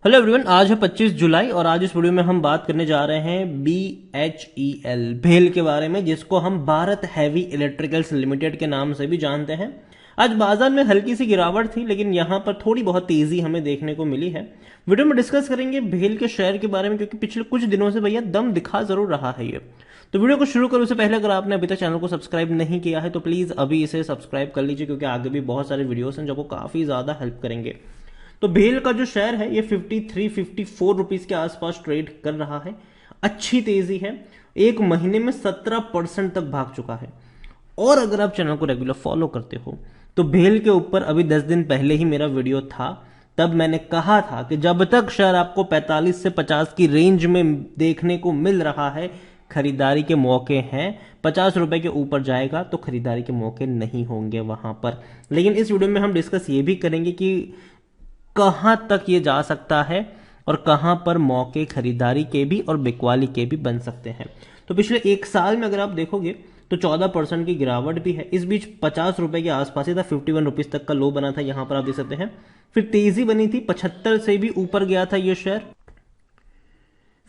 Hello everyone, आज है 25 जुलाई और आज इस वीडियो में हम बात करने जा रहे हैं BHEL भेल के बारे में, जिसको हम भारत हैवी इलेक्ट्रिकल्स लिमिटेड के नाम से भी जानते हैं। आज बाजार में हल्की सी गिरावट थी, लेकिन यहां पर थोड़ी बहुत तेजी हमें देखने को मिली है। वीडियो में डिस्कस करेंगे भेल के शेयर के बारे में, क्योंकि पिछले कुछ दिनों से भैया दम दिखा जरूर रहा है ये। तो वीडियो को शुरू करूं से पहले अगर आपने अभी तक चैनल को सब्सक्राइब नहीं किया है तो प्लीज अभी इसे सब्सक्राइब कर लीजिए, क्योंकि आगे भी बहुत सारे वीडियोस हैं जो आपको काफी ज्यादा हेल्प करेंगे। तो भेल का जो शेयर है ये 53-54 रुपीज के आसपास ट्रेड कर रहा है। अच्छी तेजी है, एक महीने में 17% तक भाग चुका है। और अगर आप चैनल को रेगुलर फॉलो करते हो तो भेल के ऊपर अभी 10 दिन पहले ही मेरा वीडियो था। तब मैंने कहा था कि जब तक शेयर आपको 45 से 50 की रेंज में देखने को मिल रहा है, खरीदारी के मौके हैं। 50 रुपए के ऊपर जाएगा तो खरीदारी के मौके नहीं होंगे वहां पर। लेकिन इस वीडियो में हम डिस्कस ये भी करेंगे कि कहां तक ये जा सकता है और कहां पर मौके खरीदारी के भी और बिकवाली के भी बन सकते हैं। तो पिछले एक साल में अगर आप देखोगे तो 14% की गिरावट भी है। इस बीच 50 रुपए के आसपास ही था, 51 रुपीज तक का लो बना था, यहां पर आप देख सकते हैं। फिर तेजी बनी थी, 75 से भी ऊपर गया था ये शेयर।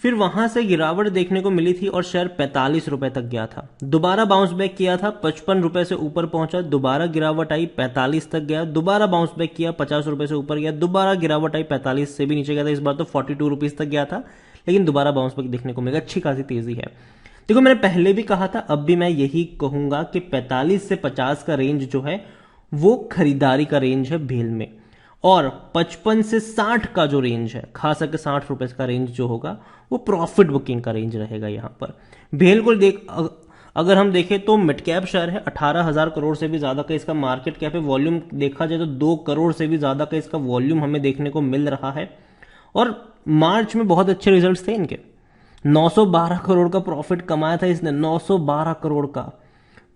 फिर वहां से गिरावट देखने को मिली थी और शेयर 45 रुपए तक गया था। दोबारा बाउंस बैक किया था, 55 रुपए से ऊपर पहुंचा, दोबारा गिरावट आई, 45 तक गया, दोबारा बाउंस बैक किया, 50 रुपए से ऊपर गया, दोबारा गिरावट आई, 45 से भी नीचे गया था। इस बार तो 42 रुपीज तक गया था, लेकिन दोबारा बाउंस बैक देखने को मिलेगा। अच्छी खासी तेजी है। देखो, मैंने पहले भी कहा था, अब भी मैं यही कहूंगा कि 45 से 50 का रेंज जो है वो खरीदारी का रेंज है भेल में। और 55 से 60 का जो रेंज है, खास करके 60 रुपए का रेंज जो होगा वो प्रॉफिट बुकिंग का रेंज रहेगा। यहां पर भेल को अगर हम देखें तो मिड कैप शेयर है, 18,000 करोड़ से भी ज्यादा का इसका मार्केट कैप है। वॉल्यूम देखा जाए तो 2 करोड़ से भी ज्यादा का इसका वॉल्यूम हमें देखने को मिल रहा है। और मार्च में बहुत अच्छे रिजल्ट थे इनके, 912 करोड़ का प्रॉफिट कमाया था इसने, 912 करोड़ का।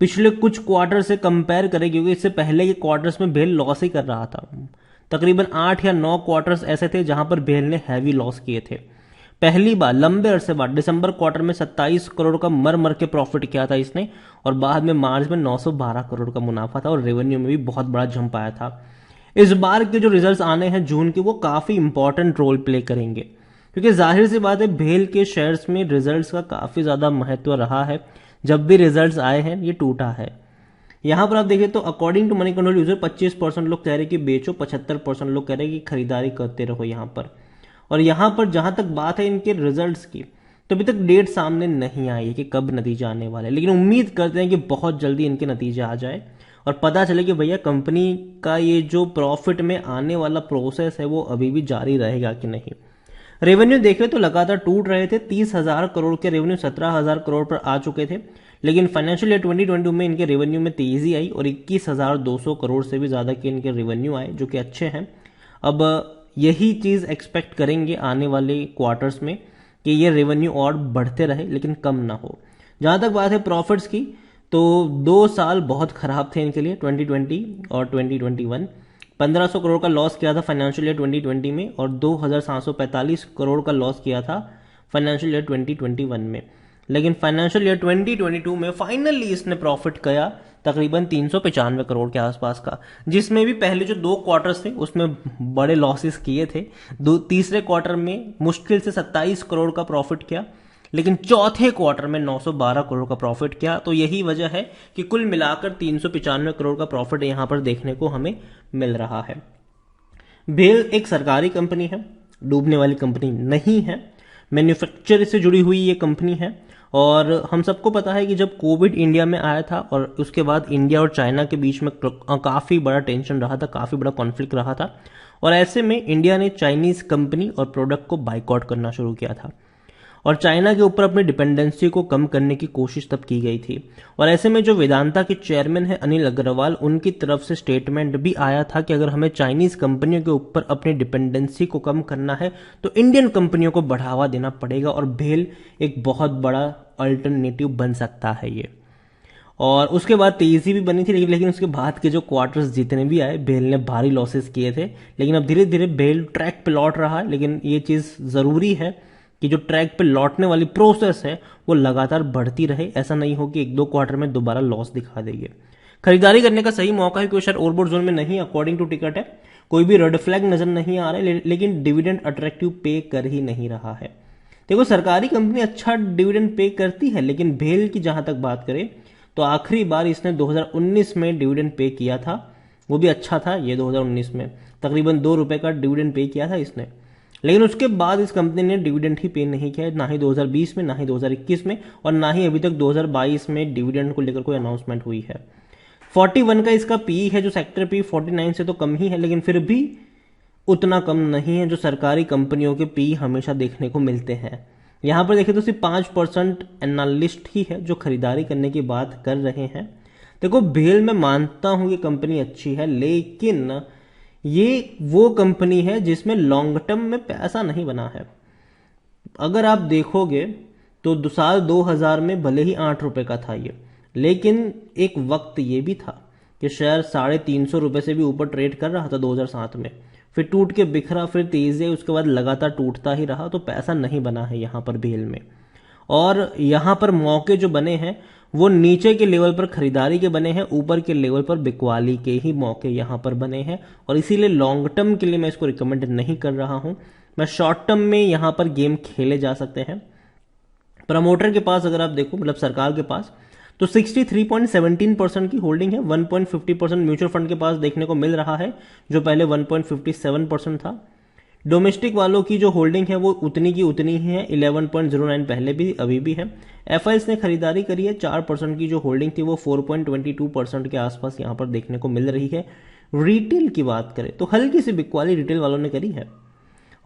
पिछले कुछ क्वार्टर से कंपेयर करें, क्योंकि इससे पहले के क्वार्टर्स में भेल लॉस ही कर रहा था। तकरीबन 8 या 9 क्वार्टर्स ऐसे थे जहां पर भेल ने हैवी लॉस किए थे। पहली बार लंबे अरसे बाद दिसंबर क्वार्टर में 27 करोड़ का मर मर के प्रॉफिट किया था इसने, और बाद में मार्च में 912 करोड़ का मुनाफा था, और रेवेन्यू में भी बहुत बड़ा जंप आया था। इस बार के जो रिजल्ट्स आने हैं जून के, वो काफी इंपॉर्टेंट रोल प्ले करेंगे, क्योंकि जाहिर सी बात है भेल के शेयर्स में रिजल्ट्स का काफी ज्यादा महत्व रहा है। जब भी रिजल्ट्स आए हैं ये टूटा है। यहां पर आप देखें तो according to Moneycontrol user 25% लोग कह रहे हैं कि बेचो, 75% लोग कह रहे हैं कि खरीदारी करते रहो यहां पर। और यहां पर जहां तक बात है इनके रिजल्ट्स की, तो अभी तक डेट सामने नहीं आई है कि कब नतीजा आने वाला है, लेकिन उम्मीद करते हैं कि बहुत जल्दी इनके नतीजे आ जाए और पता चले कि भैया कंपनी का ये जो प्रॉफिट में आने वाला प्रोसेस है वो अभी भी जारी रहेगा कि नहीं। रेवेन्यू देखें तो लगातार टूट रहे थे, 30,000 करोड़ के रेवेन्यू 17,000 करोड़ पर आ चुके थे, लेकिन फाइनेंशियल ईयर 2020 में इनके रेवेन्यू में तेजी आई और 21,200 करोड़ से भी ज्यादा के इनके रेवेन्यू आए, जो कि अच्छे हैं। अब यही चीज एक्सपेक्ट करेंगे आने वाले क्वार्टर्स में कि ये रेवेन्यू और बढ़ते रहे लेकिन कम ना हो। जहां तक बात है प्रॉफिट्स की, तो 2 साल बहुत खराब थे इनके लिए, 2020 और 2021। 1500 करोड़ का लॉस किया था फाइनेंशियल ईयर 2020 में, और 2,745 करोड़ का लॉस किया था फाइनेंशियल ईयर 2021 में। लेकिन फाइनेंशियल ईयर 2022 में फाइनली इसने प्रॉफिट किया तकरीबन 395 करोड़ के आसपास का, जिसमें भी पहले जो 2 क्वार्टर्स थे उसमें बड़े लॉसेस किए थे। तीसरे क्वार्टर में मुश्किल से 27 करोड़ का प्रॉफिट किया, लेकिन चौथे क्वार्टर में 912 करोड़ का प्रॉफिट किया। तो यही वजह है कि कुल मिलाकर 395 करोड़ का प्रॉफिट यहां पर देखने को हमें मिल रहा है। भेल एक सरकारी कंपनी है, डूबने वाली कंपनी नहीं है। मैन्युफैक्चर से जुड़ी हुई ये कंपनी है, और हम सबको पता है कि जब कोविड इंडिया में आया था और उसके बाद इंडिया और चाइना के बीच में काफी बड़ा टेंशन रहा था, काफी बड़ा कॉन्फ्लिक्ट रहा था, और ऐसे में इंडिया ने चाइनीज कंपनी और प्रोडक्ट को बाइकआउट करना शुरू किया था, और चाइना के ऊपर अपनी डिपेंडेंसी को कम करने की कोशिश तब की गई थी। और ऐसे में जो वेदांता के चेयरमैन है अनिल अग्रवाल, उनकी तरफ से स्टेटमेंट भी आया था कि अगर हमें चाइनीज कंपनियों के ऊपर अपनी डिपेंडेंसी को कम करना है तो इंडियन कंपनियों को बढ़ावा देना पड़ेगा, और भेल एक बहुत बड़ा अल्टरनेटिव बन सकता है ये। और उसके बाद तेजी भी बनी थी, लेकिन उसके बाद के जो क्वार्टर्स जितने भी आए भेल ने भारी लॉसेस किए थे। लेकिन अब धीरे धीरे भेल ट्रैक पे लौट रहा है, लेकिन ये चीज जरूरी है कि जो ट्रैक पे लौटने वाली प्रोसेस है वो लगातार बढ़ती रहे। ऐसा नहीं हो कि 1-2 क्वार्टर में दोबारा लॉस दिखा देगी। खरीदारी करने का सही मौका है, क्योंकि शेयर ओवरबॉट जोन में नहीं, अकॉर्डिंग टू टिकट है कोई भी रेड फ्लैग नजर नहीं आ रहा है, लेकिन डिविडेंड अट्रैक्टिव पे कर ही नहीं रहा है। देखो सरकारी कंपनी अच्छा डिविडेंड पे करती है, लेकिन भेल की जहां तक बात करें तो आखिरी बार इसने 2019 में डिविडेंड पे किया था, वो भी अच्छा था। ये 2019 में तकरीबन ₹2 का डिविडेंड पे किया था इसने, लेकिन उसके बाद इस कंपनी ने डिविडेंड ही पे नहीं किया, ना ही 2020 में, ना ही 2021 में, और ना ही अभी तक 2022 में डिविडेंड को लेकर कोई अनाउंसमेंट हुई है। 41 का इसका पी है, जो सेक्टर पी 49 से तो कम ही है, लेकिन फिर भी उतना कम नहीं है जो सरकारी कंपनियों के पी हमेशा देखने को मिलते हैं। यहां पर देखें तो सिर्फ 5% एनालिस्ट ही है जो खरीदारी करने की बात कर रहे हैं। देखो भेल मैं मानता हूं कि कंपनी अच्छी है, लेकिन ये वो कंपनी है जिसमें लॉन्ग टर्म में पैसा नहीं बना है। अगर आप देखोगे तो साल 2000 में भले ही ₹8 का था ये, लेकिन एक वक्त ये भी था कि शेयर ₹350 से भी ऊपर ट्रेड कर रहा था 2007 में, फिर टूट के बिखरा, फिर तेजी आई, उसके बाद लगातार टूटता ही रहा, तो पैसा नहीं बना है यहां पर भेल में। और यहां पर मौके जो बने हैं वो नीचे के लेवल पर खरीदारी के बने हैं, ऊपर के लेवल पर बिकवाली के ही मौके यहां पर बने हैं, और इसीलिए लॉन्ग टर्म के लिए मैं इसको रिकमेंड नहीं कर रहा हूं। मैं शॉर्ट टर्म में यहां पर गेम खेले जा सकते हैं। प्रमोटर के पास अगर आप देखो, मतलब सरकार के पास, तो 63.17% की होल्डिंग है। 1.50% म्यूचुअल फंड के पास देखने को मिल रहा है, जो पहले 1.57% था। डोमेस्टिक वालों की जो होल्डिंग है वो उतनी की उतनी ही है, 11.09 पहले भी अभी भी है। एफआईएस ने खरीदारी करी है, 4% की जो होल्डिंग थी वो 4.22% के आसपास यहां पर देखने को मिल रही है। रिटेल की बात करें तो हल्की सी बिकवाली रिटेल वालों ने करी है,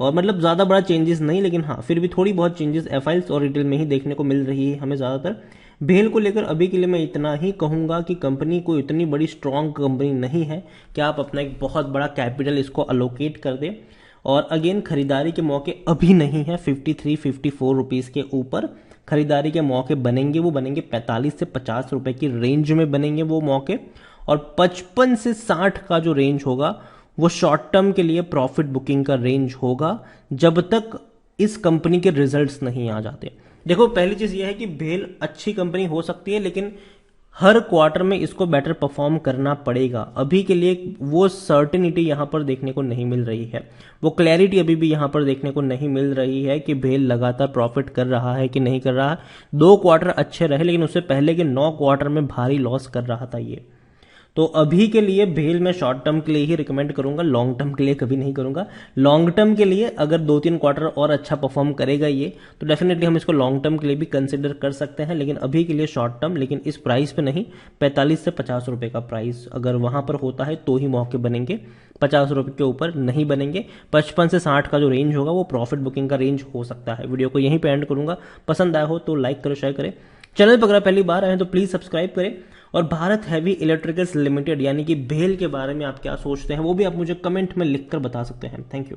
और मतलब ज्यादा बड़ा चेंजेस नहीं, लेकिन हाँ फिर भी थोड़ी बहुत चेंजेस एफआईएस और रिटेल में ही देखने को मिल रही है हमें ज्यादातर। भेल को लेकर अभी के लिए मैं इतना ही कहूंगा कि कंपनी कोई इतनी बड़ी स्ट्रांग कंपनी नहीं है कि आप अपना एक बहुत बड़ा कैपिटल इसको अलोकेट कर दे। और अगेन खरीदारी के मौके अभी नहीं है 53-54 रुपीज के ऊपर। खरीदारी के मौके बनेंगे, वो बनेंगे 45 से 50 रुपए की रेंज में बनेंगे वो मौके, और 55 से 60 का जो रेंज होगा वो शॉर्ट टर्म के लिए प्रॉफिट बुकिंग का रेंज होगा, जब तक इस कंपनी के रिजल्ट्स नहीं आ जाते। देखो पहली चीज यह है कि भेल अच्छी कंपनी हो सकती है, लेकिन हर क्वार्टर में इसको बेटर परफॉर्म करना पड़ेगा। अभी के लिए वो सर्टेनिटी यहां पर देखने को नहीं मिल रही है, वो क्लैरिटी अभी भी यहां पर देखने को नहीं मिल रही है कि भेल लगातार प्रॉफिट कर रहा है कि नहीं कर रहा है। 2 क्वार्टर अच्छे रहे, लेकिन उससे पहले के 9 क्वार्टर में भारी लॉस कर रहा था ये। तो अभी के लिए भेल मैं शॉर्ट टर्म के लिए ही रिकमेंड करूंगा, लॉन्ग टर्म के लिए कभी नहीं करूंगा। लॉन्ग टर्म के लिए अगर 2-3 क्वार्टर और अच्छा परफॉर्म करेगा ये, तो डेफिनेटली हम इसको लॉन्ग टर्म के लिए भी कंसिडर कर सकते हैं, लेकिन अभी के लिए शॉर्ट टर्म, लेकिन इस प्राइस पे नहीं। 45 से 50 रुपए का प्राइस अगर वहां पर होता है तो ही मौके बनेंगे, 50 रुपए के ऊपर नहीं बनेंगे। 55 से 60 का जो रेंज होगा वो प्रॉफिट बुकिंग का रेंज हो सकता है। वीडियो को यहीं पे एंड करूंगा। पसंद आया हो तो लाइक करो, शेयर करें। चैनल पर अगर पहली बार आए हैं तो प्लीज सब्सक्राइब करें, और भारत हैवी इलेक्ट्रिकल्स लिमिटेड यानी कि भेल के बारे में आप क्या सोचते हैं वो भी आप मुझे कमेंट में लिखकर बता सकते हैं। Thank you.